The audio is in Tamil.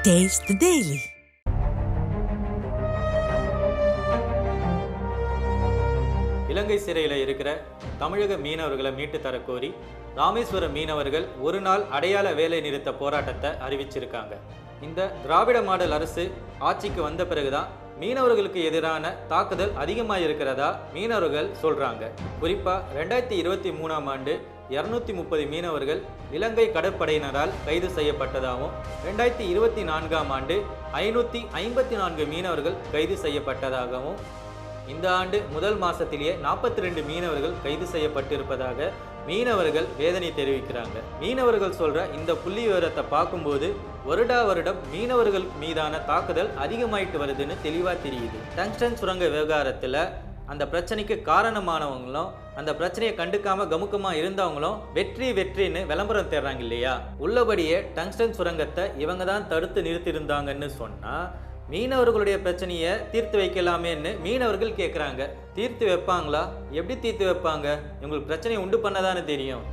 Taste the Daily. இலங்கை சிறையில் இருக்கிற தமிழக மீனவர்களை மீட்டு தரக்கோரி ராமேஸ்வரம் மீனவர்கள் ஒரு நாள் அடையாள வேலை நிறுத்த போராட்டத்தை அறிவிச்சிருக்காங்க. இந்த திராவிட மாடல் அரசு ஆட்சிக்கு வந்த பிறகுதான் மீனவர்களுக்கு எதிரான தாக்குதல் அதிகமாக இருக்கிறதா மீனவர்கள் சொல்றாங்க. குறிப்பா 2023ஆம் ஆண்டு 230 மீனவர்கள் இலங்கை கடற்படையினரால் கைது செய்யப்பட்டதாகவும் 2024ஆம் ஆண்டு 554 மீனவர்கள் கைது செய்யப்பட்டதாகவும் இந்த ஆண்டு முதல் மாசத்திலேயே 42 மீனவர்கள் கைது செய்யப்பட்டிருப்பதாக மீனவர்கள் வேதனை தெரிவிக்கிறாங்க. மீனவர்கள் சொல்ற இந்த புள்ளி விவரத்தை பார்க்கும்போது வருடம் மீனவர்கள் மீதான தாக்குதல் அதிகமாயிட்டு வருதுன்னு தெளிவா தெரியுது. டங்ஸ்டன் சுரங்க விவகாரத்துல அந்த பிரச்சனைக்கு காரணமானவங்களும் அந்த பிரச்சனையை கண்டுக்காம கமுக்கமா இருந்தவங்களும் வெற்றின்னு விளம்பரம் தேடுறாங்க இல்லையா? உள்ளபடியே டங்ஸ்டன் சுரங்கத்தை இவங்க தான் தடுத்து நிறுத்தியிருந்தாங்கன்னு சொன்னா மீனவர்களுடைய பிரச்சனையை தீர்த்து வைக்கலாமேன்னு மீனவர்கள் கேட்குறாங்க. தீர்த்து வைப்பாங்களா? எப்படி தீர்த்து வைப்பாங்க? இவங்களுக்கு பிரச்சனையை உண்டு பண்ணதானே தெரியும்.